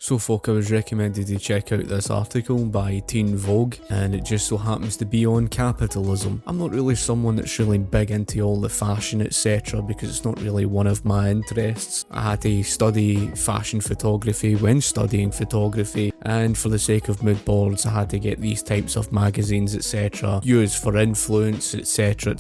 So folk, I was recommended to check out this article by Teen Vogue, and it just so happens to be on capitalism. I'm not really someone that's really big into all the fashion etc, because it's not really one of my interests. I had to study fashion photography when studying photography, and for the sake of mood boards I had to get these types of magazines etc, used for influence etc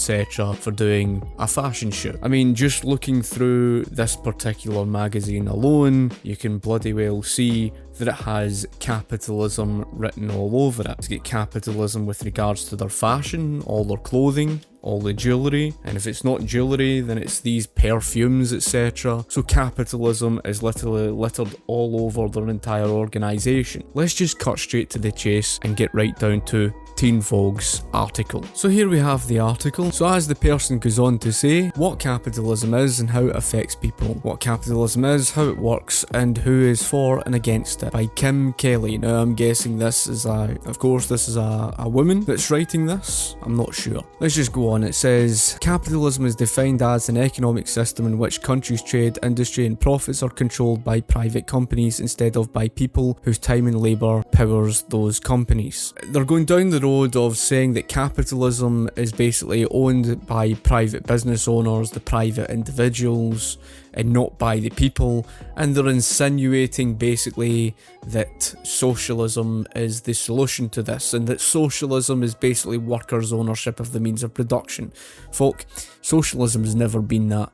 for doing a fashion shoot. I mean, just looking through this particular magazine alone, you can bloody well see that it has capitalism written all over it. It's got capitalism with regards to their fashion, all their clothing, all the jewellery, and if it's not jewellery then it's these perfumes etc. So capitalism is literally littered all over their entire organisation. Let's just cut straight to the chase and get right down to Teen Vogue's article. So here we have the article. So as the person goes on to say, what capitalism is and how it affects people. What capitalism is, how it works, and who is for and against it, by Kim Kelly. Now I'm guessing this is a woman that's writing this. I'm not sure. Let's just go on. It says, capitalism is defined as an economic system in which countries' trade, industry and profits are controlled by private companies instead of by people whose time and labour powers those companies. They're going down the road of saying that capitalism is basically owned by private business owners, the private individuals, and not by the people, and they're insinuating basically that socialism is the solution to this, and that socialism is basically workers' ownership of the means of production. Folk, socialism has never been that.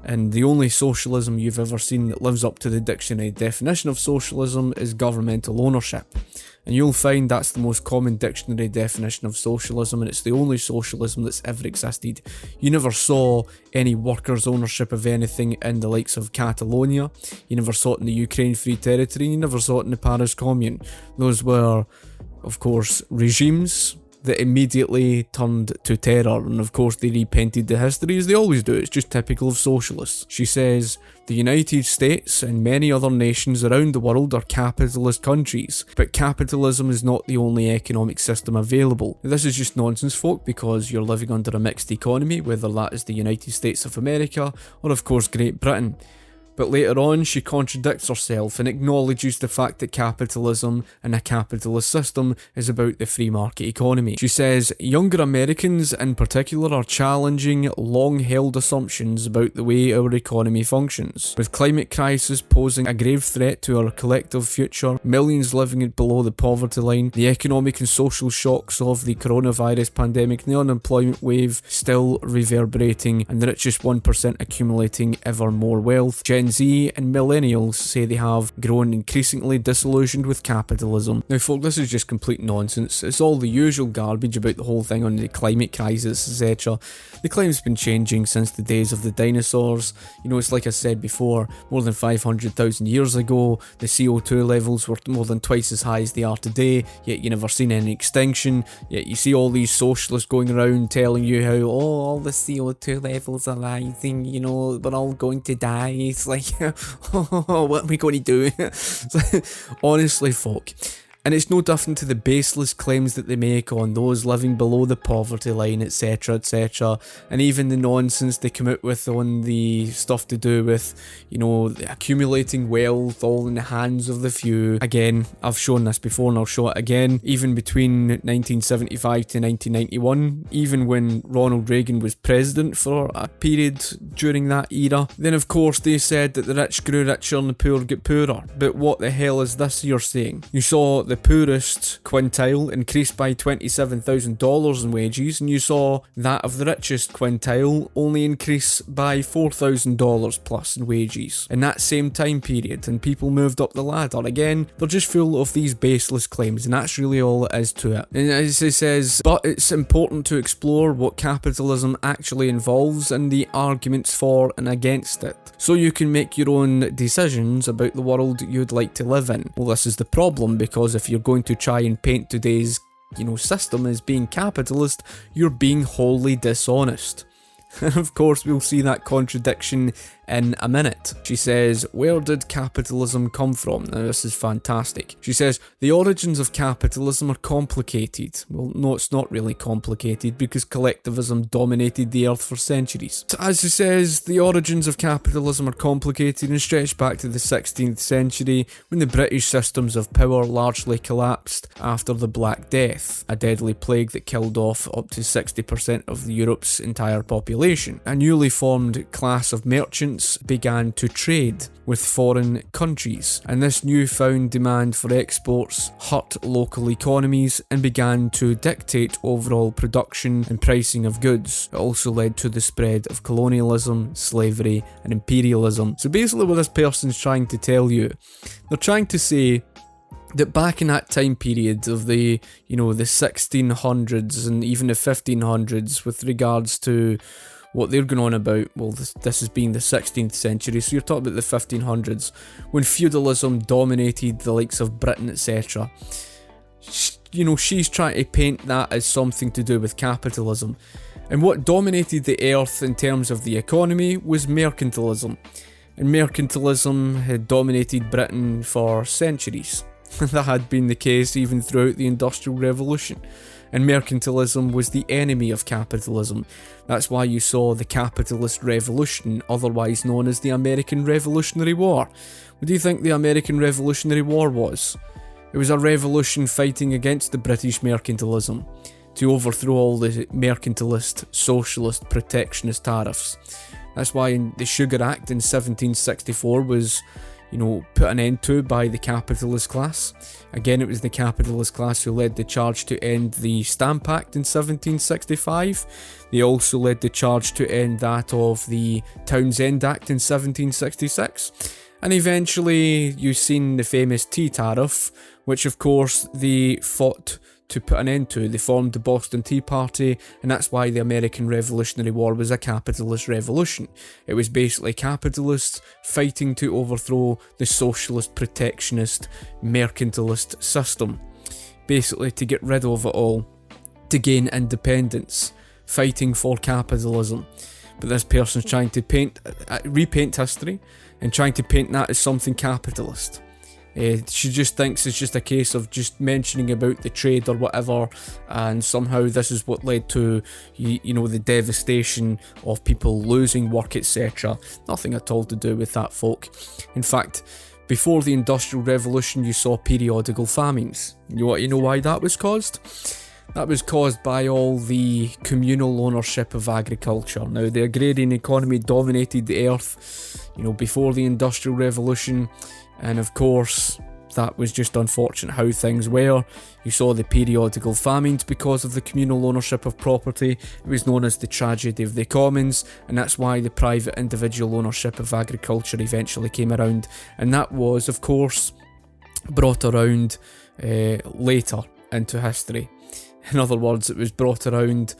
And the only socialism you've ever seen that lives up to the dictionary definition of socialism is governmental ownership. And you'll find that's the most common dictionary definition of socialism, and it's the only socialism that's ever existed. You never saw any workers' ownership of anything in the likes of Catalonia. You never saw it in the Ukraine Free Territory. You never saw it in the Paris Commune. Those were, of course, regimes that immediately turned to terror, and of course they repainted the history as they always do. It's just typical of socialists. She says, the United States and many other nations around the world are capitalist countries, but capitalism is not the only economic system available. This is just nonsense, folk, because you're living under a mixed economy, whether that is the United States of America or of course Great Britain. But later on, she contradicts herself and acknowledges the fact that capitalism and a capitalist system is about the free market economy. She says, younger Americans in particular are challenging long-held assumptions about the way our economy functions. With climate crisis posing a grave threat to our collective future, millions living below the poverty line, the economic and social shocks of the coronavirus pandemic, and the unemployment wave still reverberating, and the richest 1% accumulating ever more wealth, Gen Z and millennials say they have grown increasingly disillusioned with capitalism. Now folk, this is just complete nonsense. It's all the usual garbage about the whole thing on the climate crisis etc. The climate's been changing since the days of the dinosaurs. You know, it's like I said before, more than 500,000 years ago, the CO2 levels were more than twice as high as they are today, yet you never seen any extinction, yet you see all these socialists going around telling you how, oh, all the CO2 levels are rising, you know, we're all going to die. It's like, what are we going to do? Honestly, folk. And it's no different to the baseless claims that they make on those living below the poverty line, etc, and even the nonsense they come out with on the stuff to do with, you know, accumulating wealth all in the hands of the few. Again, I've shown this before and I'll show it again. Even between 1975 to 1991, even when Ronald Reagan was president for a period during that era, then of course they said that the rich grew richer and the poor get poorer. But what the hell is this you're saying? You saw the poorest quintile increased by $27,000 in wages, and you saw that of the richest quintile only increase by $4,000 plus in wages in that same time period, and people moved up the ladder. Again, they're just full of these baseless claims, and that's really all it is to it. And as it says, but it's important to explore what capitalism actually involves and the arguments for and against it, so you can make your own decisions about the world you'd like to live in. Well, this is the problem, because if you're going to try and paint today's, system as being capitalist, you're being wholly dishonest. And of course we'll see that contradiction in a minute. She says, where did capitalism come from? Now this is fantastic. She says, the origins of capitalism are complicated. Well, no, it's not really complicated because collectivism dominated the earth for centuries. So as she says, the origins of capitalism are complicated and stretch back to the 16th century when the British systems of power largely collapsed after the Black Death, a deadly plague that killed off up to 60% of Europe's entire population. A newly formed class of merchants began to trade with foreign countries, and this newfound demand for exports hurt local economies and began to dictate overall production and pricing of goods. It also led to the spread of colonialism, slavery, and imperialism. So basically what this person's trying to tell you, they're trying to say that back in that time period of the 1600s and even the 1500s with regards to what they're going on about, well, this has been the 16th century, so you're talking about the 1500s, when feudalism dominated the likes of Britain, etc. She's trying to paint that as something to do with capitalism. And what dominated the earth in terms of the economy was mercantilism. And mercantilism had dominated Britain for centuries. That had been the case even throughout the Industrial Revolution. And mercantilism was the enemy of capitalism. That's why you saw the capitalist revolution, otherwise known as the American Revolutionary War. What do you think the American Revolutionary War was? It was a revolution fighting against the British mercantilism to overthrow all the mercantilist, socialist, protectionist tariffs. That's why the Sugar Act in 1764 was put an end to by the capitalist class. Again, it was the capitalist class who led the charge to end the Stamp Act in 1765. They also led the charge to end that of the Townshend Act in 1766. And eventually, you've seen the famous tea tariff, which of course they fought to put an end to. They formed the Boston Tea Party, and that's why the American Revolutionary War was a capitalist revolution. It was basically capitalists fighting to overthrow the socialist, protectionist, mercantilist system. Basically to get rid of it all, to gain independence, fighting for capitalism. But this person's trying to repaint history and trying to paint that as something capitalist. She just thinks it's just a case of just mentioning about the trade or whatever, and somehow this is what led to the devastation of people losing work, etc. Nothing at all to do with that, folk. In fact, before the Industrial Revolution you saw periodical famines. You know why that was caused? That was caused by all the communal ownership of agriculture. Now, the agrarian economy dominated the earth, before the Industrial Revolution. And of course, that was just unfortunate how things were. You saw the periodical famines because of the communal ownership of property. It was known as the tragedy of the commons, and that's why the private individual ownership of agriculture eventually came around. And that was, of course, brought around later into history. In other words, it was brought around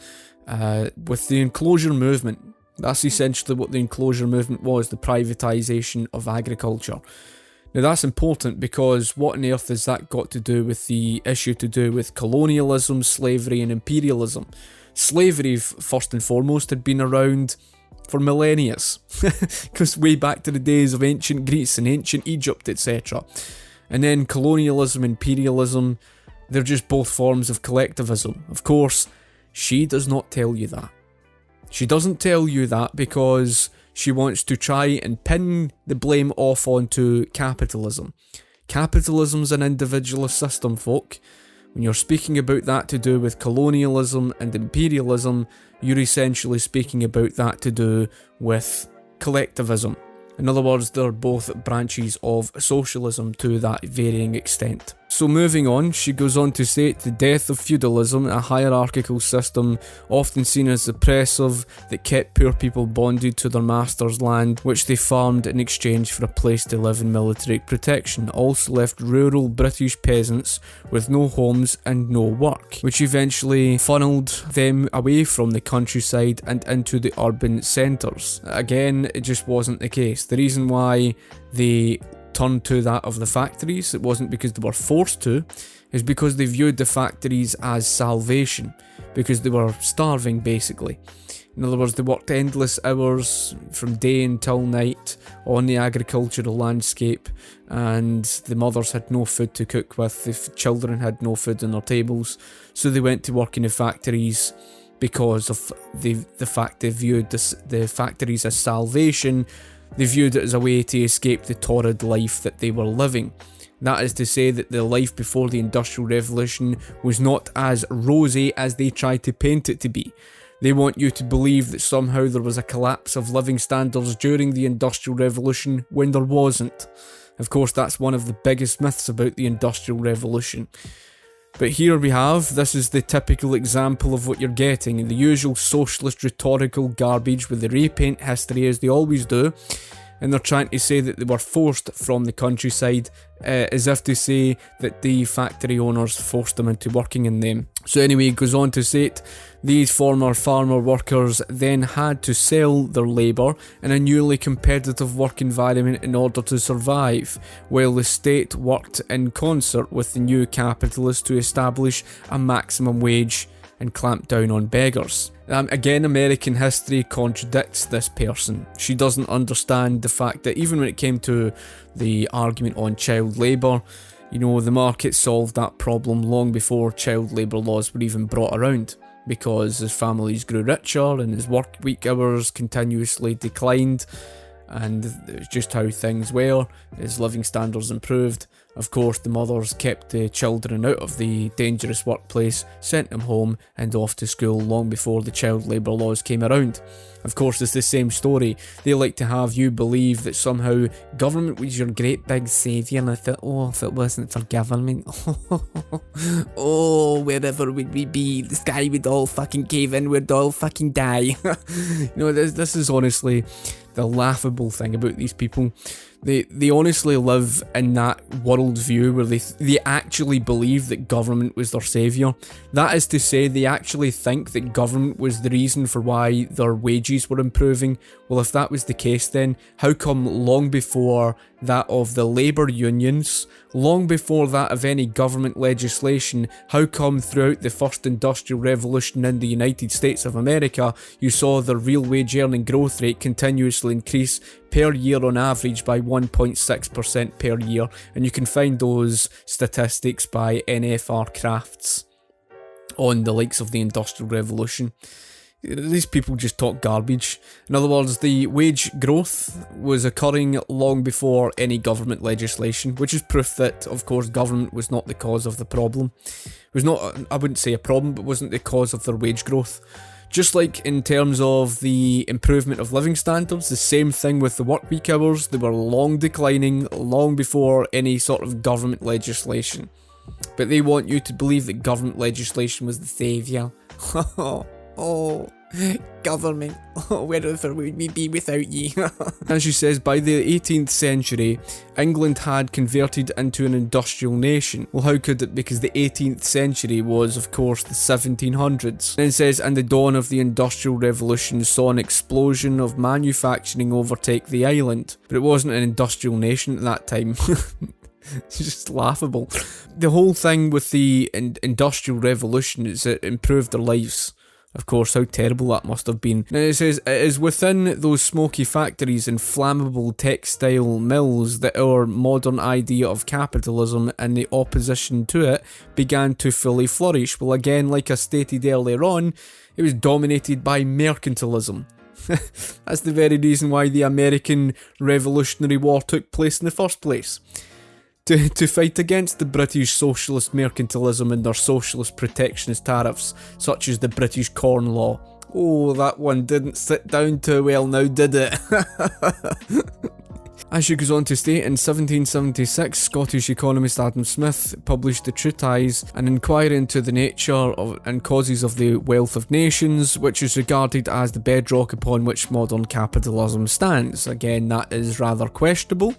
with the enclosure movement. That's essentially what the enclosure movement was, the privatisation of agriculture. Now that's important because what on earth has that got to do with the issue to do with colonialism, slavery and imperialism? Slavery, first and foremost, had been around for millennia, because way back to the days of ancient Greece and ancient Egypt, etc. And then colonialism, imperialism, they're just both forms of collectivism. Of course, she does not tell you that. She doesn't tell you that because she wants to try and pin the blame off onto capitalism. Capitalism's an individualist system, folk. When you're speaking about that to do with colonialism and imperialism, you're essentially speaking about that to do with collectivism. In other words, they're both branches of socialism to that varying extent. So moving on, she goes on to state the death of feudalism, a hierarchical system often seen as oppressive that kept poor people bonded to their master's land, which they farmed in exchange for a place to live and military protection, also left rural British peasants with no homes and no work, which eventually funneled them away from the countryside and into the urban centres. Again, it just wasn't the case. The reason why they turned to that of the factories. It wasn't because they were forced to, it's because they viewed the factories as salvation, because they were starving basically. In other words, they worked endless hours from day until night on the agricultural landscape, and the mothers had no food to cook with, the children had no food on their tables, so they went to work in the factories because of the fact they viewed the factories as salvation. They viewed it as a way to escape the torrid life that they were living. That is to say that the life before the Industrial Revolution was not as rosy as they tried to paint it to be. They want you to believe that somehow there was a collapse of living standards during the Industrial Revolution when there wasn't. Of course, that's one of the biggest myths about the Industrial Revolution. But here we have, this is the typical example of what you're getting, the usual socialist rhetorical garbage with the repaint history as they always do, and they're trying to say that they were forced from the countryside, as if to say that the factory owners forced them into working in them. So anyway, it goes on to say it, these former farmer workers then had to sell their labour in a newly competitive work environment in order to survive, while the state worked in concert with the new capitalists to establish a maximum wage and clamp down on beggars. Again, American history contradicts this person. She doesn't understand the fact that even when it came to the argument on child labour, you know, the market solved that problem long before child labour laws were even brought around, because as families grew richer and as work week hours continuously declined, and it's just how things were, as living standards improved. Of course, the mothers kept the children out of the dangerous workplace, sent them home and off to school long before the child labour laws came around. Of course, it's the same story. They like to have you believe that somehow government was your great big saviour, and I thought, oh, if it wasn't for government, oh, wherever would we be? The sky would all fucking cave in, we'd all fucking die. You know, this is honestly the laughable thing about these people. They honestly live in that worldview where they actually believe that government was their saviour. That is to say, they actually think that government was the reason for why their wages were improving. Well, if that was the case, then how come long before that of the labour unions, long before that of any government legislation, how come throughout the first industrial revolution in the United States of America, you saw the real wage earning growth rate continuously increase per year on average by 1.6% per year, and you can find those statistics by NFR Crafts on the likes of the Industrial Revolution. These people just talk garbage. In other words, the wage growth was occurring long before any government legislation, which is proof that, of course, government was not the cause of the problem. It was not, I wouldn't say a problem, but wasn't the cause of their wage growth. Just like in terms of the improvement of living standards, the same thing with the work week hours. They were long declining, long before any sort of government legislation. But they want you to believe that government legislation was the saviour. Oh, government, wherever would we be without ye? As she says, by the 18th century, England had converted into an industrial nation. Well, how could it? Because the 18th century was, of course, the 1700s. Then it says, and the dawn of the Industrial Revolution saw an explosion of manufacturing overtake the island. But it wasn't an industrial nation at that time. It's just laughable. The whole thing with the Industrial Revolution is it improved their lives. Of course, how terrible that must have been. Now it says, it is within those smoky factories and flammable textile mills that our modern idea of capitalism and the opposition to it began to fully flourish. Well, again, like I stated earlier on, it was dominated by mercantilism. That's the very reason why the American Revolutionary War took place in the first place. To fight against the British socialist mercantilism and their socialist protectionist tariffs, such as the British Corn Law. Oh, that one didn't sit down too well now, did it? As she goes on to state, in 1776, Scottish economist Adam Smith published the treatise An Inquiry into the Nature of and Causes of the Wealth of Nations, which is regarded as the bedrock upon which modern capitalism stands. Again, that is rather questionable.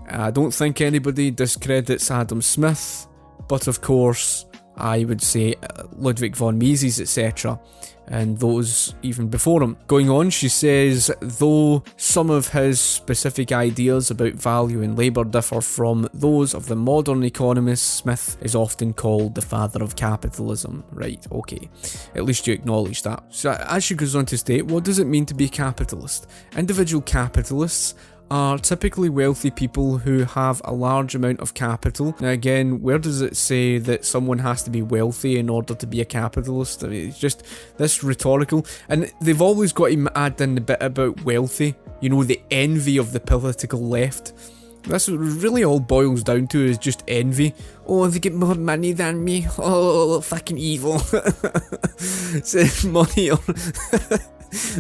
I don't think anybody discredits Adam Smith, but of course, I would say Ludwig von Mises, etc., and those even before him. Going on, she says, though some of his specific ideas about value and labour differ from those of the modern economist, Smith is often called the father of capitalism. Right, okay. At least you acknowledge that. So as she goes on to state, what does it mean to be a capitalist? Individual capitalists are typically wealthy people who have a large amount of capital. Now again, where does it say that someone has to be wealthy in order to be a capitalist? I mean, it's just this rhetorical. And they've always got to add in the bit about wealthy, you know, the envy of the political left. That's what really all boils down to, is just envy. Oh, they get more money than me. Oh, fucking evil. It's money or...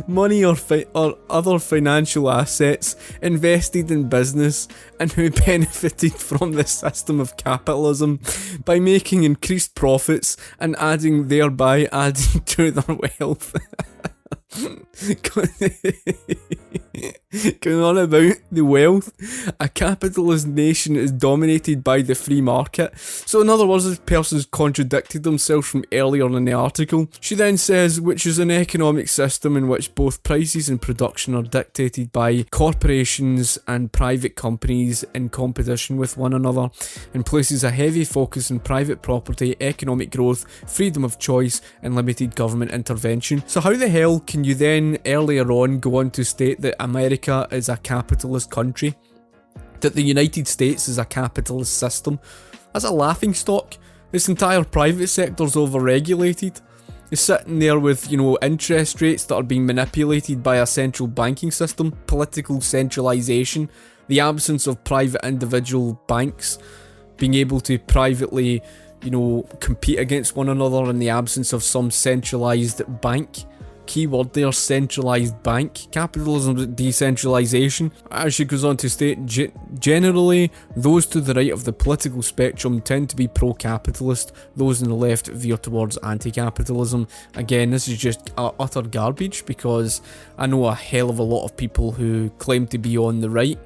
money or other financial assets invested in business, and who benefited from the system of capitalism by making increased profits and thereby adding to their wealth. Going on about the wealth, a capitalist nation is dominated by the free market. So in other words, this person's contradicted themselves from earlier in the article. She then says, which is an economic system in which both prices and production are dictated by corporations and private companies in competition with one another, and places a heavy focus on private property, economic growth, freedom of choice, and limited government intervention. So how the hell can you then earlier on go on to state that America is a capitalist country, that the United States is a capitalist system? That's a laughing stock. This entire private sector's overregulated. It's sitting there with, you know, interest rates that are being manipulated by a central banking system, political centralisation, the absence of private individual banks being able to privately, you know, compete against one another in the absence of some centralised bank. Keyword there, centralised bank. Capitalism is decentralisation. As she goes on to state, generally, those to the right of the political spectrum tend to be pro-capitalist. Those on the left veer towards anti-capitalism. Again, this is just utter garbage, because I know a hell of a lot of people who claim to be on the right,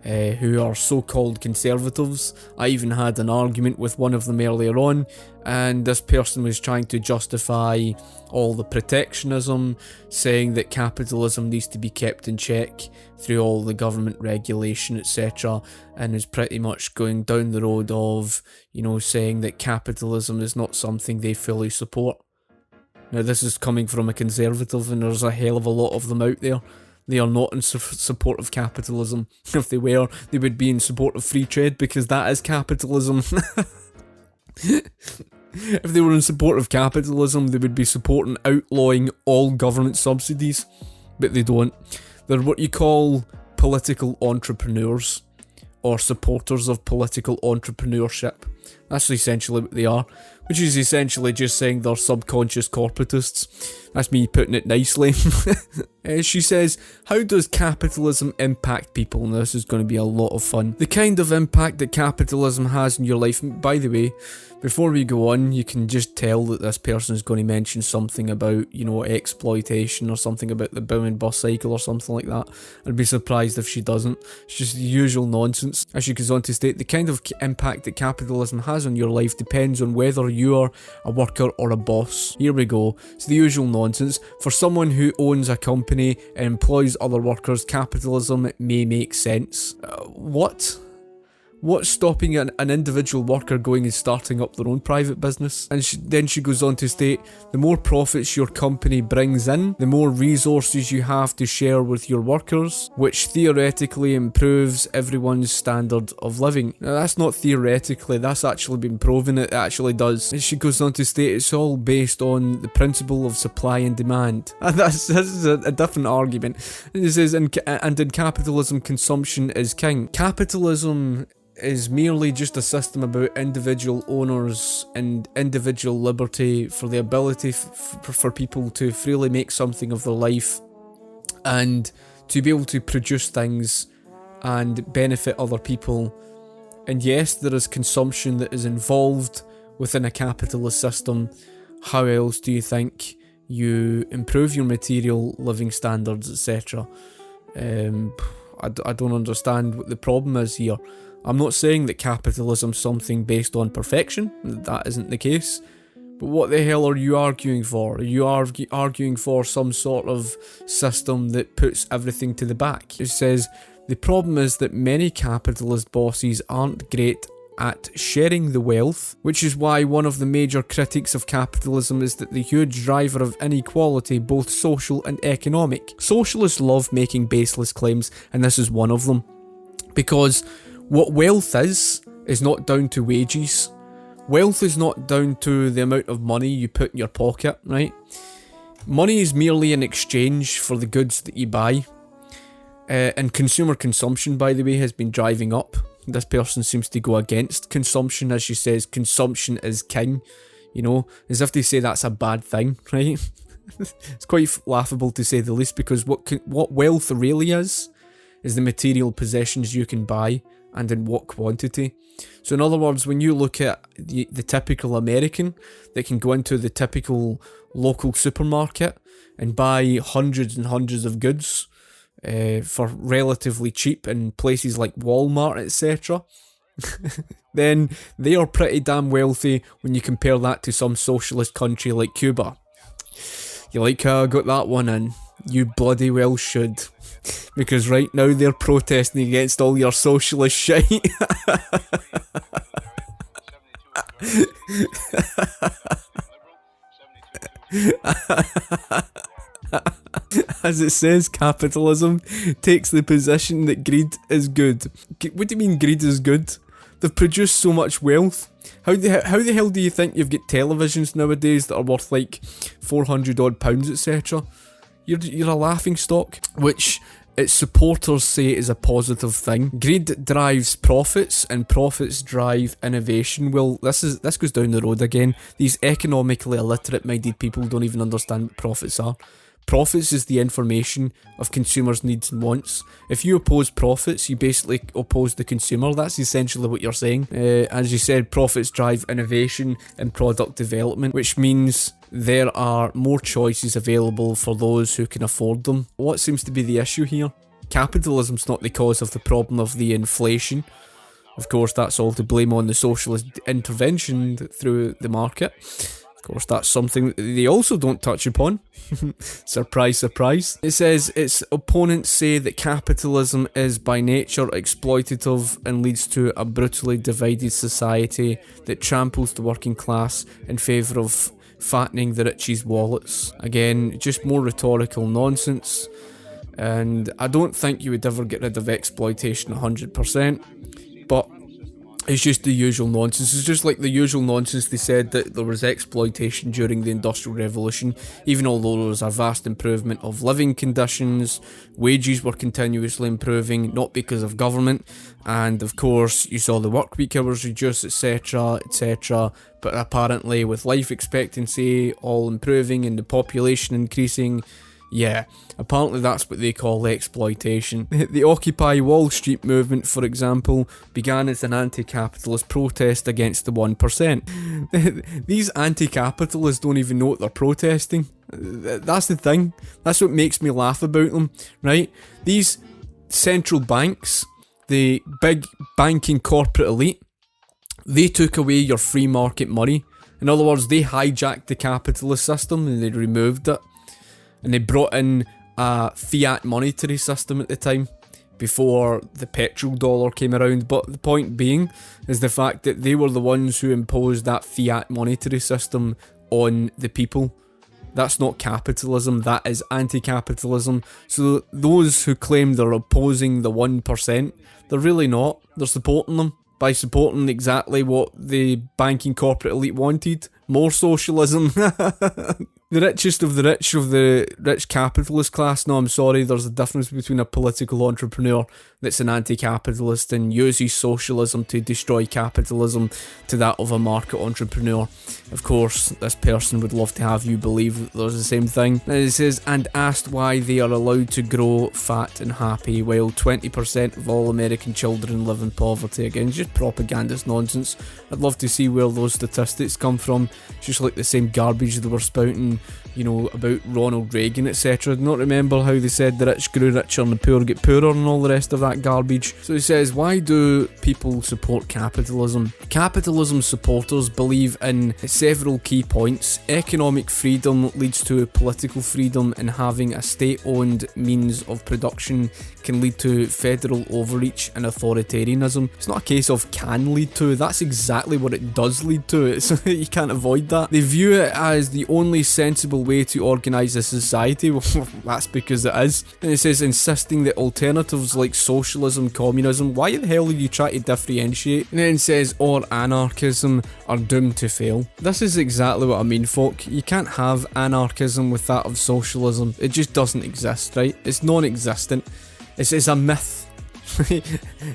who are so-called conservatives. I even had an argument with one of them earlier on, and this person was trying to justify all the protectionism, saying that capitalism needs to be kept in check through all the government regulation, etc., and is pretty much going down the road of, you know, saying that capitalism is not something they fully support. Now, this is coming from a conservative, and there's a hell of a lot of them out there. They are not in support of capitalism. If they were, they would be in support of free trade, because that is capitalism. If they were in support of capitalism, they would be supporting outlawing all government subsidies, but they don't. They're what you call political entrepreneurs, or supporters of political entrepreneurship. That's essentially what they are, which is essentially just saying they're subconscious corporatists. That's me putting it nicely. She says, how does capitalism impact people? Now, this is going to be a lot of fun. The kind of impact that capitalism has in your life. By the way, before we go on, you can just tell that this person is going to mention something about, you know, exploitation, or something about the boom and bust cycle, or something like that. I'd be surprised if she doesn't. It's just the usual nonsense. As she goes on to state, the kind of impact that capitalism has on your life depends on whether you are a worker or a boss. Here we go. It's the usual nonsense. For someone who owns a company and employs other workers, capitalism may make sense. What? What's stopping an individual worker going and starting up their own private business? And then she goes on to state, the more profits your company brings in, the more resources you have to share with your workers, which theoretically improves everyone's standard of living. Now, that's not theoretically, that's actually been proven, it actually does. And she goes on to state, it's all based on the principle of supply and demand. And this is a different argument. And it says, and in capitalism, consumption is king. Capitalism is merely just a system about individual owners and individual liberty, for the ability for people to freely make something of their life and to be able to produce things and benefit other people. And yes, there is consumption that is involved within a capitalist system. How else do you think you improve your material living standards, etc.? I don't understand what the problem is here. I'm not saying that capitalism's something based on perfection. That isn't the case. But what the hell are you arguing for? Are you arguing for some sort of system that puts everything to the back? It says, the problem is that many capitalist bosses aren't great at sharing the wealth, which is why one of the major critiques of capitalism is that the huge driver of inequality, both social and economic. Socialists love making baseless claims, and this is one of them. Because what wealth is not down to wages. Wealth is not down to the amount of money you put in your pocket, right? Money is merely an exchange for the goods that you buy. And consumer consumption, by the way, has been driving up. This person seems to go against consumption, as she says, consumption is king, as if they say that's a bad thing, right? It's quite laughable to say the least, because what wealth really is the material possessions you can buy and in what quantity. So in other words, when you look at the typical American that can go into the typical local supermarket and buy hundreds and hundreds of goods for relatively cheap in places like Walmart, etc., then they are pretty damn wealthy when you compare that to some socialist country like Cuba. You like how I got that one in? You bloody well should. Because right now they're protesting against all your socialist shite. As it says, capitalism takes the position that greed is good. What do you mean greed is good? They've produced so much wealth. How the hell do you think you've got televisions nowadays that are worth like £400 odd, etc.? You're a laughing stock, which its supporters say is a positive thing. Greed drives profits, and profits drive innovation. Well, this goes down the road again. These economically illiterate-minded people don't even understand what profits are. Profits is the information of consumers' needs and wants. If you oppose profits, you basically oppose the consumer. That's essentially what you're saying. As you said, profits drive innovation and product development, which means there are more choices available for those who can afford them. What seems to be the issue here? Capitalism's not the cause of the problem of the inflation. Of course, that's all to blame on the socialist intervention through the market. Of course, that's something that they also don't touch upon. Surprise, surprise. It says its opponents say that capitalism is by nature exploitative and leads to a brutally divided society that tramples the working class in favour of fattening the rich's wallets. Again, just more rhetorical nonsense. And I don't think you would ever get rid of exploitation 100%. But it's just the usual nonsense. It's just like the usual nonsense they said that there was exploitation during the Industrial Revolution, even although there was a vast improvement of living conditions, wages were continuously improving, not because of government, and of course you saw the work week hours reduced, etc, etc, but apparently with life expectancy all improving and the population increasing, yeah, apparently that's what they call exploitation. The Occupy Wall Street movement, for example, began as an anti-capitalist protest against the 1%. These anti-capitalists don't even know what they're protesting. That's the thing. That's what makes me laugh about them, right? These central banks, the big banking corporate elite, they took away your free market money. In other words, they hijacked the capitalist system and they removed it. And they brought in a fiat monetary system at the time, before the petrol dollar came around. But the point being is the fact that they were the ones who imposed that fiat monetary system on the people. That's not capitalism, that is anti-capitalism. So those who claim they're opposing the 1%, they're really not. They're supporting them by supporting exactly what the banking corporate elite wanted. More socialism. The richest of the rich capitalist class. No, I'm sorry, there's a difference between a political entrepreneur that's an anti-capitalist and uses socialism to destroy capitalism to that of a market entrepreneur. Of course, this person would love to have you believe that there's the same thing. And it says, and asked why they are allowed to grow fat and happy while 20% of all American children live in poverty. Again, just propagandist nonsense. I'd love to see where those statistics come from. It's just like the same garbage they were spouting, you know, about Ronald Reagan, etc. Do not remember how they said the rich grew richer and the poor get poorer and all the rest of that that garbage. So he says, why do people support capitalism? Capitalism supporters believe in several key points. Economic freedom leads to political freedom, and having a state-owned means of production can lead to federal overreach and authoritarianism. It's not a case of can lead to, that's exactly what it does lead to. You can't avoid that. They view it as the only sensible way to organise a society. Well, that's because it is. And it says, insisting that alternatives like socialism, communism, why the hell are you trying to differentiate? And then it says, or anarchism are doomed to fail. This is exactly what I mean, folk. You can't have anarchism with that of socialism. It just doesn't exist, right? It's non-existent. It's a myth.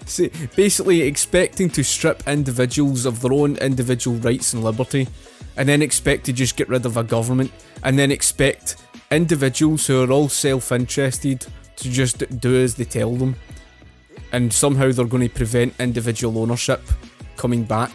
See, basically expecting to strip individuals of their own individual rights and liberty, and then expect to just get rid of a government, and then expect individuals who are all self-interested to just do as they tell them, and somehow they're going to prevent individual ownership coming back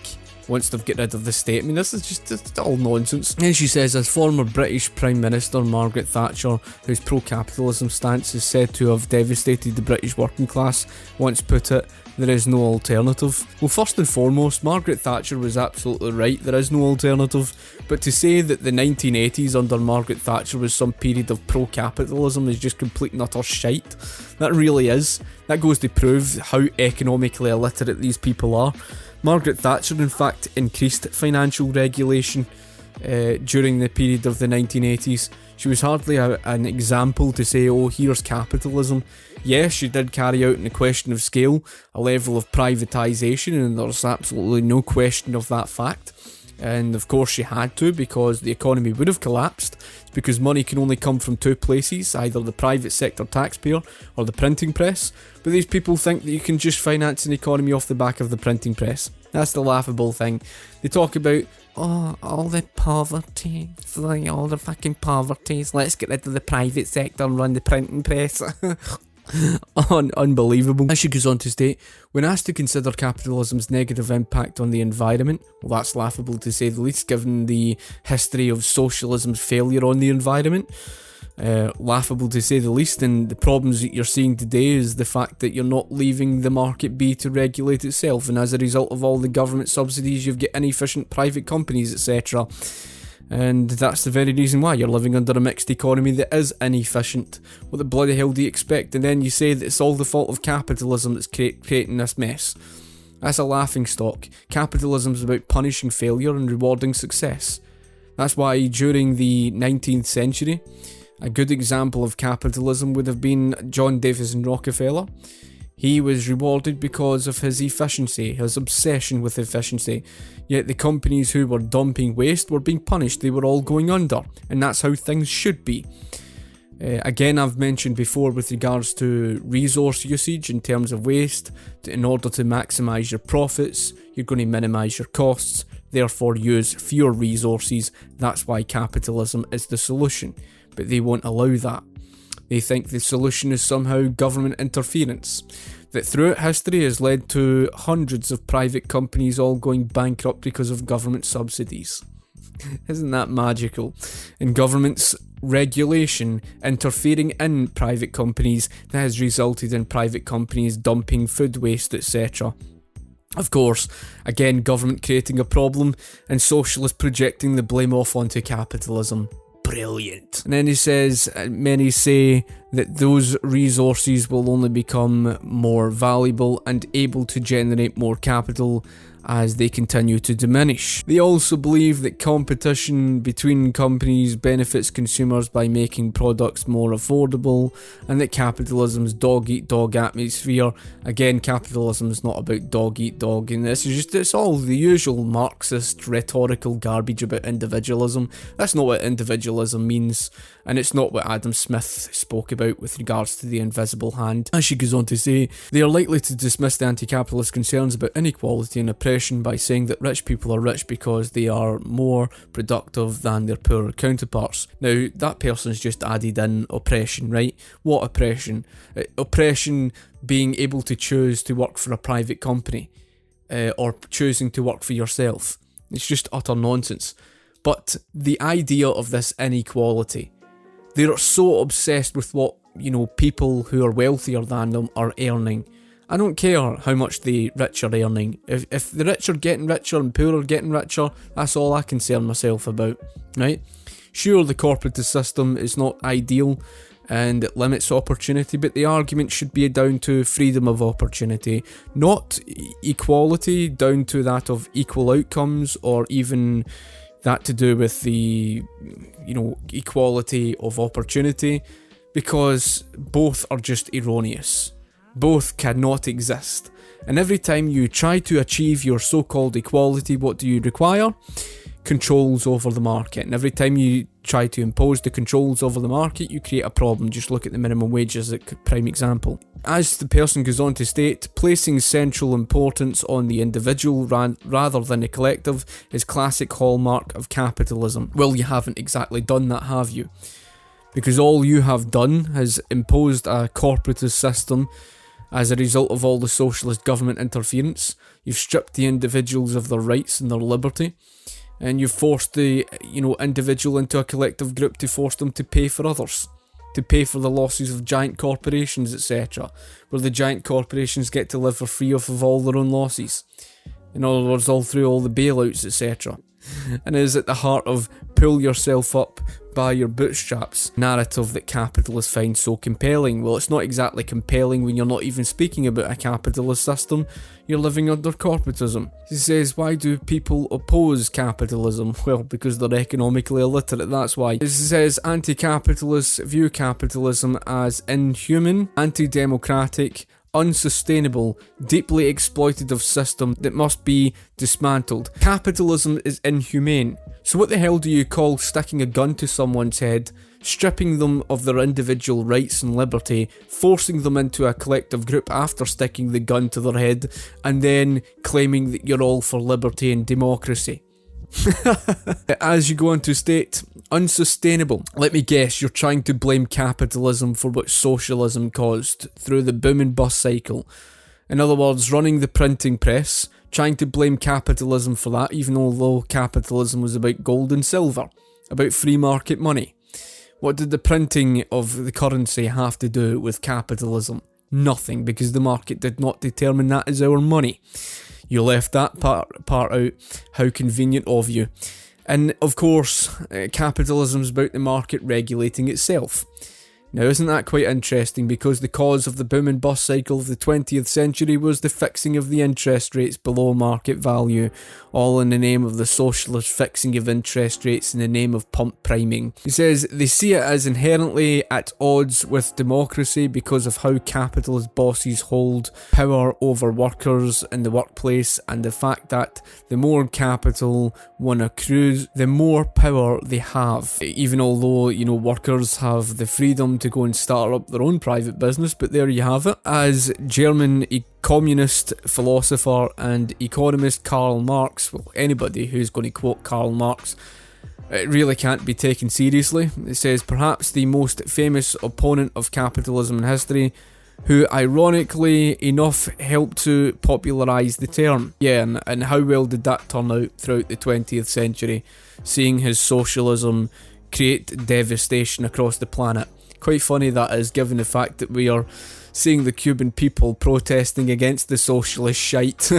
once they've got rid of the state. I mean, this is just all nonsense. And she says, as former British Prime Minister Margaret Thatcher, whose pro-capitalism stance is said to have devastated the British working class, once put it, there is no alternative. Well, first and foremost, Margaret Thatcher was absolutely right, there is no alternative, but to say that the 1980s under Margaret Thatcher was some period of pro-capitalism is just complete and utter shite. That really is. That goes to prove how economically illiterate these people are. Margaret Thatcher, in fact, increased financial regulation during the period of the 1980s. She was hardly an example to say, oh, here's capitalism. Yes, she did carry out, in a question of scale, a level of privatisation, and there's absolutely no question of that fact. And of course she had to, because the economy would have collapsed. It's because money can only come from two places, either the private sector taxpayer or the printing press. But these people think that you can just finance an economy off the back of the printing press. That's the laughable thing. They talk about, oh, all the poverty, all the fucking poverties, let's get rid of the private sector and run the printing press. Unbelievable. As she goes on to state, when asked to consider capitalism's negative impact on the environment, well, that's laughable to say the least, given the history of socialism's failure on the environment. Laughable to say the least, and the problems that you're seeing today is the fact that you're not leaving the market be to regulate itself, and as a result of all the government subsidies, you've got inefficient private companies, etc. And that's the very reason why you're living under a mixed economy that is inefficient. What the bloody hell do you expect? And then you say that it's all the fault of capitalism that's creating this mess. That's a laughing stock. Capitalism is about punishing failure and rewarding success. That's why during the 19th century, a good example of capitalism would have been John Davison Rockefeller. He was rewarded because of his efficiency, his obsession with efficiency. Yet the companies who were dumping waste were being punished. They were all going under. And that's how things should be. Again, I've mentioned before with regards to resource usage in terms of waste. In order to maximise your profits, you're going to minimise your costs. Therefore, use fewer resources. That's why capitalism is the solution. But they won't allow that. They think the solution is somehow government interference, that throughout history has led to hundreds of private companies all going bankrupt because of government subsidies. Isn't that magical? And government's regulation interfering in private companies, that has resulted in private companies dumping food waste, etc. Of course, again, government creating a problem and socialists projecting the blame off onto capitalism. Brilliant. And then he says, many say that those resources will only become more valuable and able to generate more capital as they continue to diminish. They also believe that competition between companies benefits consumers by making products more affordable, and that capitalism's dog-eat-dog atmosphere, again, capitalism is not about dog-eat-dog, and this is just, it's all the usual Marxist rhetorical garbage about individualism. That's not what individualism means, and it's not what Adam Smith spoke about with regards to the invisible hand. As she goes on to say, they are likely to dismiss the anti-capitalist concerns about inequality and oppression by saying that rich people are rich because they are more productive than their poorer counterparts. Now, that person's just added in oppression, right? What oppression? Oppression being able to choose to work for a private company, or choosing to work for yourself. It's just utter nonsense. But the idea of this inequality, they're so obsessed with what, people who are wealthier than them are earning, I don't care how much the rich are earning. If the rich are getting richer and poor are getting richer, that's all I concern myself about, right? Sure, the corporatist system is not ideal and it limits opportunity, but the argument should be down to freedom of opportunity, not equality down to that of equal outcomes, or even that to do with the, equality of opportunity, because both are just erroneous. Both cannot exist. And every time you try to achieve your so-called equality, what do you require? Controls over the market. And every time you try to impose the controls over the market, you create a problem. Just look at the minimum wage as a prime example. As the person goes on to state, placing central importance on the individual rather than the collective is classic hallmark of capitalism. Well, you haven't exactly done that, have you? Because all you have done has imposed a corporatist system as a result of all the socialist government interference. You've stripped the individuals of their rights and their liberty. And you've forced the, individual into a collective group to force them to pay for others, to pay for the losses of giant corporations, etc., where the giant corporations get to live for free off of all their own losses. In other words, all through all the bailouts, etc. And it is at the heart of pull yourself up by your bootstraps narrative that capitalists find so compelling. Well, it's not exactly compelling when you're not even speaking about a capitalist system, you're living under corporatism. He says, why do people oppose capitalism? Well, because they're economically illiterate, that's why. He says, anti-capitalists view capitalism as inhuman, anti-democratic, unsustainable, deeply exploitative system that must be dismantled. Capitalism is inhumane. So what the hell do you call sticking a gun to someone's head, stripping them of their individual rights and liberty, forcing them into a collective group after sticking the gun to their head, and then claiming that you're all for liberty and democracy? As you go on to state, unsustainable. Let me guess, you're trying to blame capitalism for what socialism caused through the boom and bust cycle. In other words, running the printing press, trying to blame capitalism for that, even although capitalism was about gold and silver, about free market money. What did the printing of the currency have to do with capitalism? Nothing, because the market did not determine that as our money. You left that part out. How convenient of you. And of course, capitalism is about the market regulating itself. Now, isn't that quite interesting? Because the cause of the boom and bust cycle of the 20th century was the fixing of the interest rates below market value, all in the name of the socialist fixing of interest rates in the name of pump priming. He says they see it as inherently at odds with democracy because of how capitalist bosses hold power over workers in the workplace, and the fact that the more capital one accrues, the more power they have. Even although, workers have the freedom to go and start up their own private business, but there you have it. As German communist philosopher and economist Karl Marx, well, anybody who's going to quote Karl Marx, it really can't be taken seriously. It says, perhaps the most famous opponent of capitalism in history, who ironically enough helped to popularise the term. Yeah, and how well did that turn out throughout the 20th century, seeing his socialism create devastation across the planet? Quite funny that is, given the fact that we are seeing the Cuban people protesting against the socialist shite.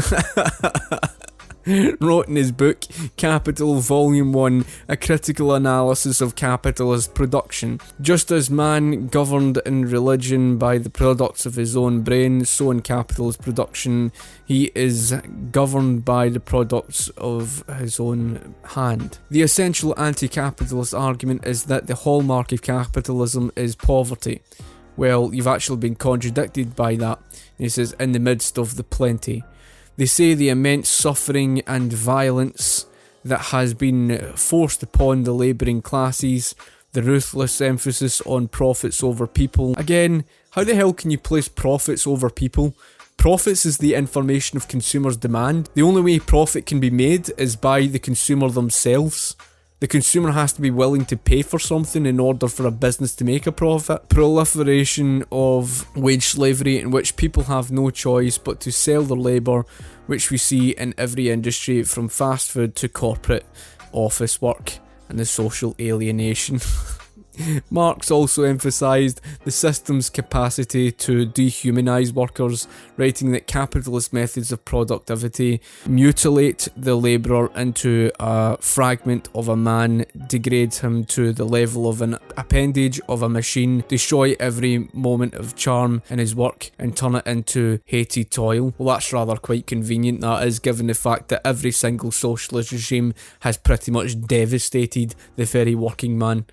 Wrote in his book, Capital Volume 1, A Critical Analysis of Capitalist Production. Just as man governed in religion by the products of his own brain, so in capitalist production, he is governed by the products of his own hand. The essential anti-capitalist argument is that the hallmark of capitalism is poverty. Well, you've actually been contradicted by that. He says, in the midst of the plenty. They say the immense suffering and violence that has been forced upon the labouring classes, the ruthless emphasis on profits over people. Again, how the hell can you place profits over people? Profits is the information of consumers' demand. The only way profit can be made is by the consumer themselves. The consumer has to be willing to pay for something in order for a business to make a profit. Proliferation of wage slavery in which people have no choice but to sell their labour, which we see in every industry from fast food to corporate office work, and the social alienation. Marx also emphasised the system's capacity to dehumanise workers, writing that capitalist methods of productivity mutilate the labourer into a fragment of a man, degrade him to the level of an appendage of a machine, destroy every moment of charm in his work, and turn it into hated toil. Well, that's rather quite convenient, that is, given the fact that every single socialist regime has pretty much devastated the very working man.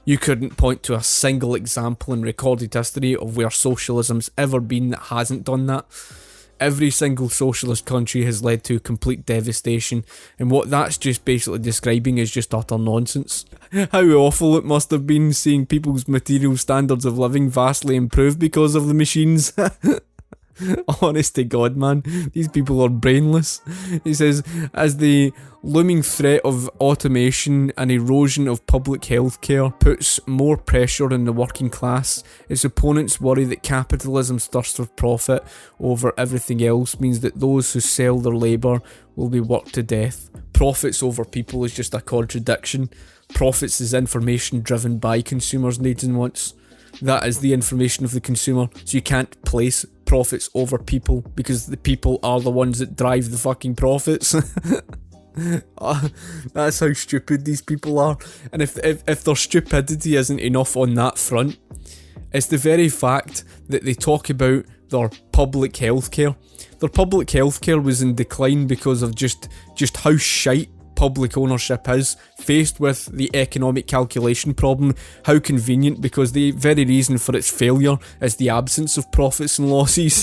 You couldn't point to a single example in recorded history of where socialism's ever been that hasn't done that. Every single socialist country has led to complete devastation, and what that's just basically describing is just utter nonsense. How awful it must have been seeing people's material standards of living vastly improve because of the machines. Honest to God, man, these people are brainless. He says, as the looming threat of automation and erosion of public healthcare puts more pressure on the working class, its opponents worry that capitalism's thirst for profit over everything else means that those who sell their labour will be worked to death. Profits over people is just a contradiction. Profits is information driven by consumers' needs and wants. That is the information of the consumer, so you can't place profits over people because the people are the ones that drive the fucking profits. That's how stupid these people are. And if their stupidity isn't enough on that front, it's the very fact that they talk about their public healthcare. Their public healthcare was in decline because of just how shite public ownership is, faced with the economic calculation problem. How convenient, because the very reason for its failure is the absence of profits and losses.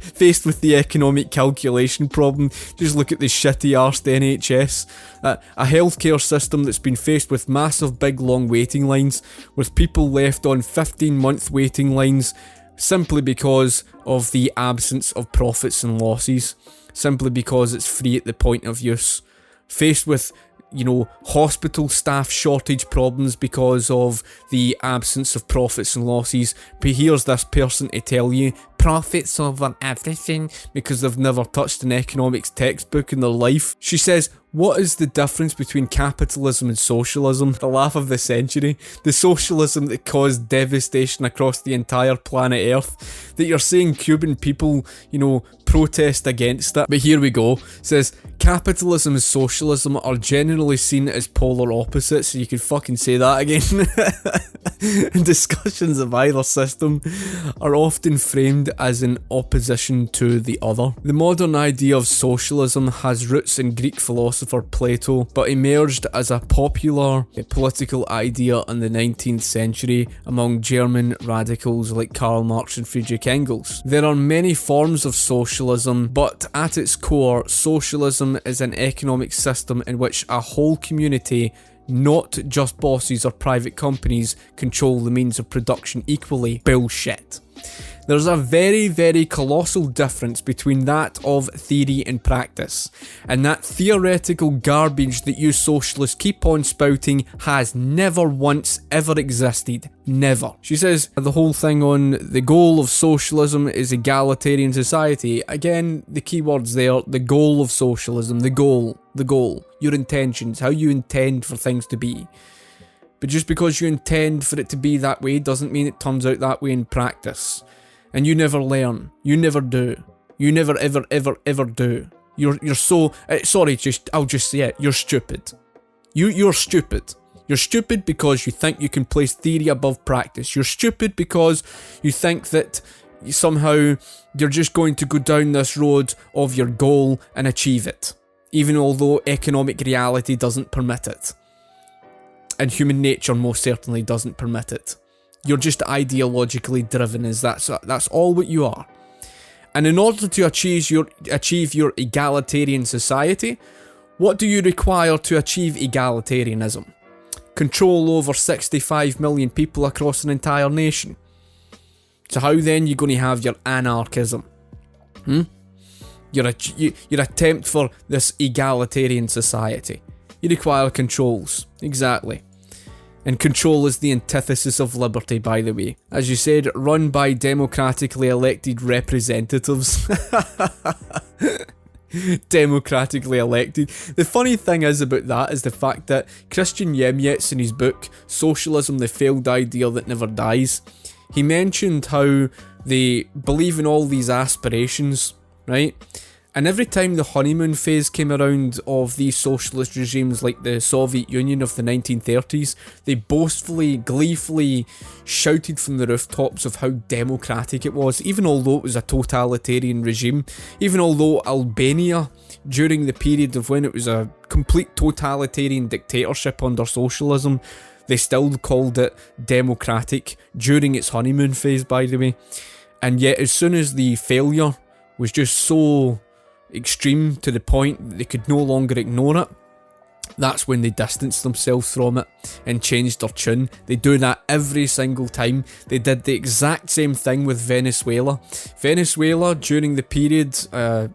Faced with the economic calculation problem, just look at the shitty arsed NHS. A healthcare system that's been faced with massive big long waiting lines, with people left on 15-month waiting lines simply because of the absence of profits and losses, simply because it's free at the point of use. Faced with, hospital staff shortage problems because of the absence of profits and losses. But here's this person to tell you profits over everything because they've never touched an economics textbook in their life. She says, what is the difference between capitalism and socialism? The laugh of the century. The socialism that caused devastation across the entire planet Earth. That you're saying Cuban people, protest against it. But here we go. It says, capitalism and socialism are generally seen as polar opposites, so you could fucking say that again. Discussions of either system are often framed as in opposition to the other. The modern idea of socialism has roots in Greek philosopher Plato, but emerged as a popular political idea in the 19th century among German radicals like Karl Marx and Friedrich Engels. There are many forms of socialism, but at its core, socialism is an economic system in which a whole community, not just bosses or private companies, control the means of production equally. Bullshit. There's a very, very colossal difference between that of theory and practice, and that theoretical garbage that you socialists keep on spouting has never once ever existed. Never. She says the whole thing on the goal of socialism is egalitarian society. Again, the key words there, the goal of socialism, the goal, your intentions, how you intend for things to be. But just because you intend for it to be that way doesn't mean it turns out that way in practice. And you never learn. You never do. You never ever do. You're so I'll just say it. You're stupid. You're stupid. You're stupid because you think you can place theory above practice. You're stupid because you think that somehow you're just going to go down this road of your goal and achieve it, even although economic reality doesn't permit it. And human nature most certainly doesn't permit it. You're just ideologically driven, that's all what you are. And in order to achieve your egalitarian society, what do you require to achieve egalitarianism? Control over 65 million people across an entire nation. So how then are you going to have your anarchism? Your attempt for this egalitarian society. You require controls. Exactly. And control is the antithesis of liberty, by the way. As you said, run by democratically elected representatives. democratically elected. The funny thing is about that is the fact that Christian Yemyets in his book Socialism, the Failed Idea That Never Dies, he mentioned how they believe in all these aspirations, right? And every time the honeymoon phase came around of these socialist regimes like the Soviet Union of the 1930s, they boastfully, gleefully shouted from the rooftops of how democratic it was, even although it was a totalitarian regime, even although Albania, during the period of when it was a complete totalitarian dictatorship under socialism, they still called it democratic during its honeymoon phase, by the way. And yet as soon as the failure was just so extreme to the point that they could no longer ignore it, that's when they distanced themselves from it and changed their tune. They do that every single time. They did the exact same thing with Venezuela. Venezuela, during the period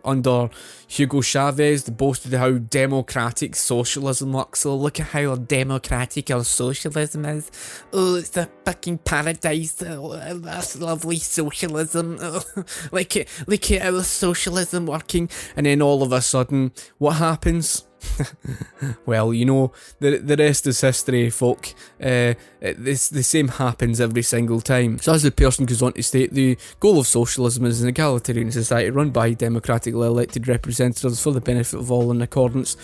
under Hugo Chavez, they boasted how democratic socialism looks. So look at how democratic our socialism is. Oh, it's a fucking paradise. Oh, that's lovely socialism. Oh, look at our socialism working. And then all of a sudden, what happens? Well, you know, the rest is history, folk. The same happens every single time. So as the person goes on to state, the goal of socialism is an egalitarian society run by democratically elected representatives for the benefit of all in accordance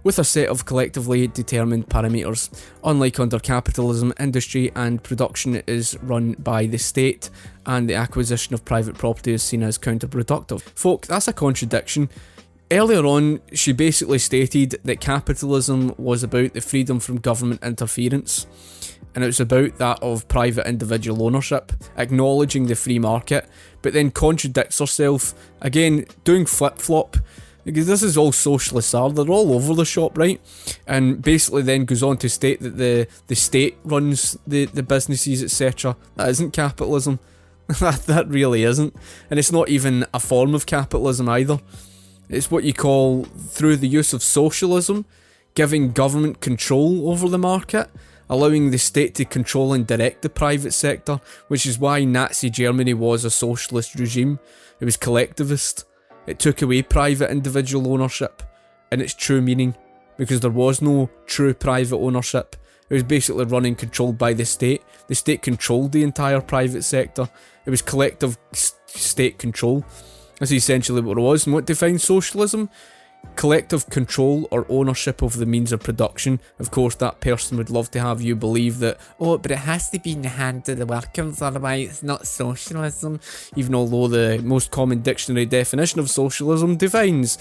with a set of collectively determined parameters. Unlike under capitalism, industry and production is run by the state, and the acquisition of private property is seen as counterproductive. Folk, that's a contradiction. Earlier on, she basically stated that capitalism was about the freedom from government interference, and it was about that of private individual ownership, acknowledging the free market, but then contradicts herself, again, doing flip-flop, because this is all socialists are, they're all over the shop, right? And basically then goes on to state that the state runs the businesses, etc. That isn't capitalism. That really isn't. And it's not even a form of capitalism either. It's what you call, through the use of socialism, giving government control over the market, allowing the state to control and direct the private sector, which is why Nazi Germany was a socialist regime. It was collectivist. It took away private individual ownership in its true meaning, because there was no true private ownership. It was basically running controlled by the state. The state controlled the entire private sector. It was collective state control. That's essentially what it was. And what defines socialism? Collective control or ownership of the means of production. Of course, that person would love to have you believe that, oh, but it has to be in the hands of the workers, otherwise it's not socialism. Even although the most common dictionary definition of socialism defines,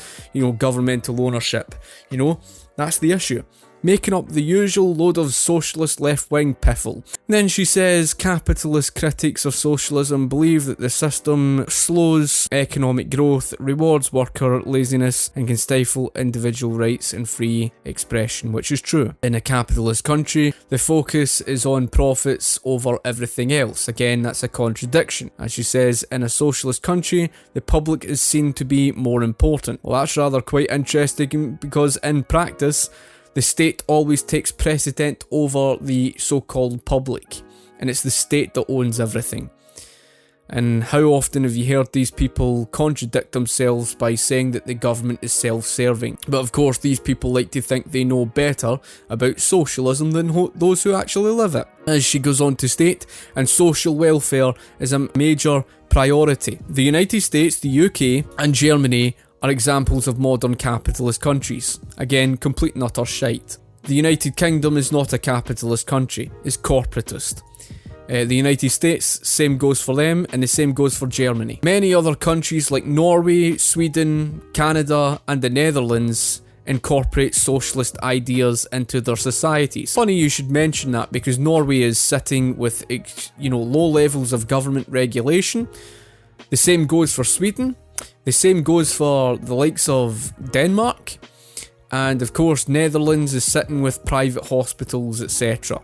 governmental ownership. That's the issue. Making up the usual load of socialist left-wing piffle. Then she says capitalist critics of socialism believe that the system slows economic growth, rewards worker laziness, and can stifle individual rights and free expression, which is true. In a capitalist country, the focus is on profits over everything else. Again, that's a contradiction. As she says, in a socialist country, the public is seen to be more important. Well, that's rather quite interesting, because in practice, the state always takes precedent over the so-called public, and it's the state that owns everything. And how often have you heard these people contradict themselves by saying that the government is self-serving? But of course, these people like to think they know better about socialism than those who actually live it. As she goes on to state, and social welfare is a major priority. The United States, the UK, and Germany are examples of modern capitalist countries. Again, complete and utter shite. The United Kingdom is not a capitalist country, it's corporatist. The United States, same goes for them, and the same goes for Germany. Many other countries like Norway, Sweden, Canada, and the Netherlands incorporate socialist ideas into their societies. Funny you should mention that, because Norway is sitting with, low levels of government regulation. The same goes for Sweden. The same goes for the likes of Denmark, and of course Netherlands is sitting with private hospitals, etc.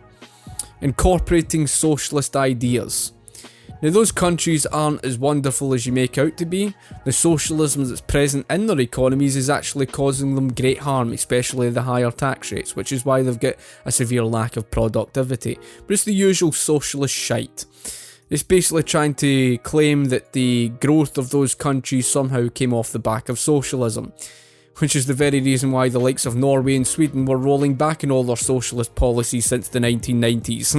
Incorporating socialist ideas. Now, those countries aren't as wonderful as you make out to be. The socialism that's present in their economies is actually causing them great harm, especially the higher tax rates, which is why they've got a severe lack of productivity. But it's the usual socialist shite. It's basically trying to claim that the growth of those countries somehow came off the back of socialism, which is the very reason why the likes of Norway and Sweden were rolling back in all their socialist policies since the 1990s.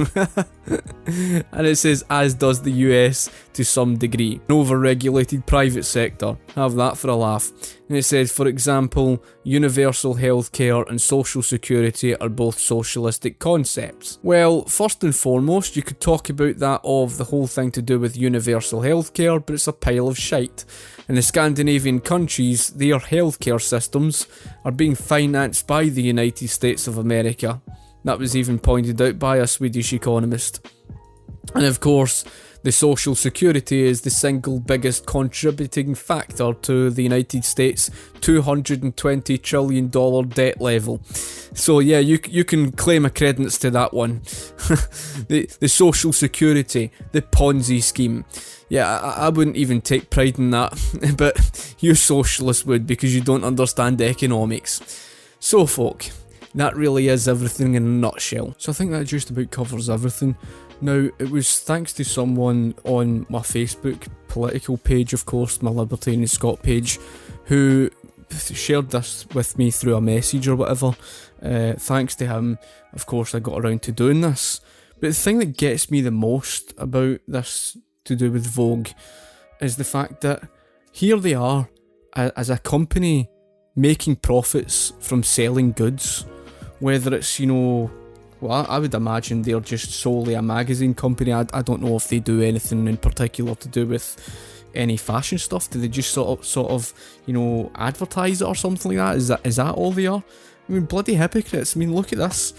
And it says, as does the US to some degree. An over-regulated private sector. Have that for a laugh. And it says, for example, universal healthcare and social security are both socialistic concepts. Well, first and foremost, you could talk about that of the whole thing to do with universal healthcare, but it's a pile of shite. In the Scandinavian countries, their healthcare systems are being financed by the United States of America. That was even pointed out by a Swedish economist. And of course, the social security is the single biggest contributing factor to the United States' $220 trillion debt level. So yeah, you can claim a credence to that one. the social security, the Ponzi scheme. Yeah, I wouldn't even take pride in that, but you socialists would, because you don't understand economics. So folk, that really is everything in a nutshell. So I think that just about covers everything. Now, it was thanks to someone on my Facebook political page, of course, my Libertarian Scot page, who shared this with me through a message or whatever. Thanks to him, of course, I got around to doing this. But the thing that gets me the most about this to do with Vogue is the fact that here they are as a company making profits from selling goods, whether it's, well, I would imagine they're just solely a magazine company. I don't know if they do anything in particular to do with any fashion stuff. Do they just sort of advertise it or something like that? Is that all they are? I mean, bloody hypocrites. I mean, look at this.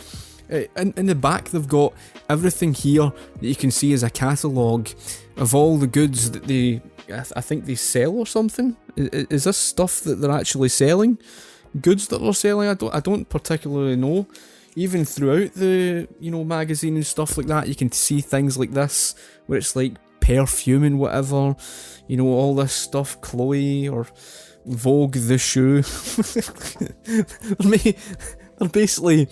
In the back, they've got everything here that you can see as a catalogue of all the goods that I think they sell or something. Is this stuff that they're actually selling? Goods that they're selling? I don't particularly know. Even throughout the magazine and stuff like that, you can see things like this where it's like perfume and whatever, all this stuff, Chloe or Vogue the shoe. They're basically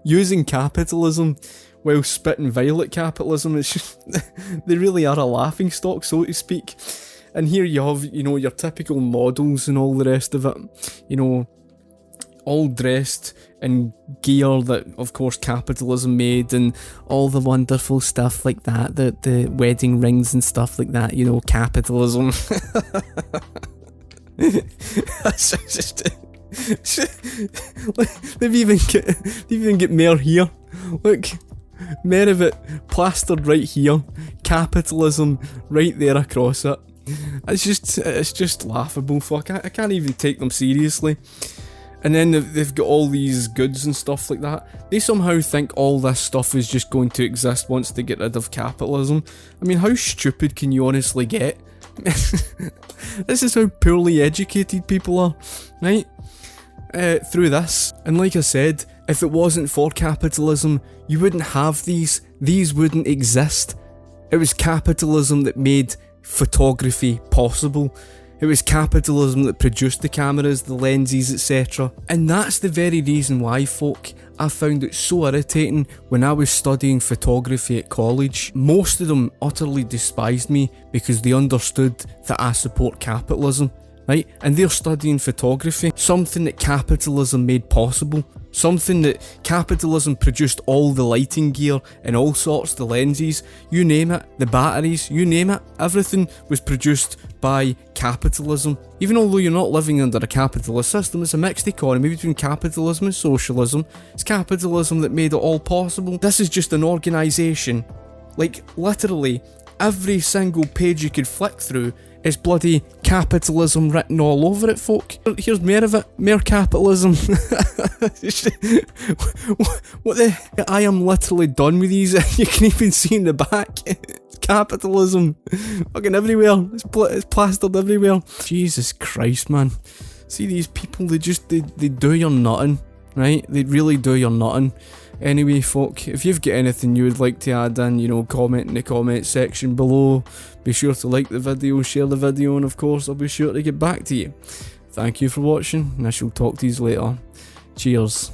using capitalism while spitting violet capitalism. It's just, they really are a laughing stock, so to speak. And here you have, your typical models and all the rest of it, all dressed in gear that, of course, capitalism made, and all the wonderful stuff like that, the wedding rings and stuff like that, capitalism. They've even get more here. Look, more of it plastered right here. Capitalism right there across it. It's just laughable. Fuck, I can't even take them seriously. And then they've got all these goods and stuff like that. They somehow think all this stuff is just going to exist once they get rid of capitalism. I mean, how stupid can you honestly get? This is how poorly educated people are, right? Through this. And like I said, if it wasn't for capitalism, you wouldn't have these. These wouldn't exist. It was capitalism that made photography possible. It was capitalism that produced the cameras, the lenses, etc. And that's the very reason why, folk, I found it so irritating when I was studying photography at college. Most of them utterly despised me because they understood that I support capitalism, right? And they're studying photography, something that capitalism made possible. Something that capitalism produced all the lighting gear and all sorts, the lenses, you name it, the batteries, you name it, everything was produced by capitalism. Even although you're not living under a capitalist system, it's a mixed economy between capitalism and socialism. It's capitalism that made it all possible. This is just an organisation. Like, literally, every single page you could flick through is bloody capitalism written all over it, folk. Here's more of it, more capitalism. What the? I am literally done with these. You can even see in the back. Capitalism. Fucking everywhere. It's plastered everywhere. Jesus Christ, man. See these people, they do your nutting, right? They really do your nutting. Anyway, folk, if you've got anything you would like to add in, comment in the comment section below. Be sure to like the video, share the video, and of course, I'll be sure to get back to you. Thank you for watching, and I shall talk to you later. Cheers.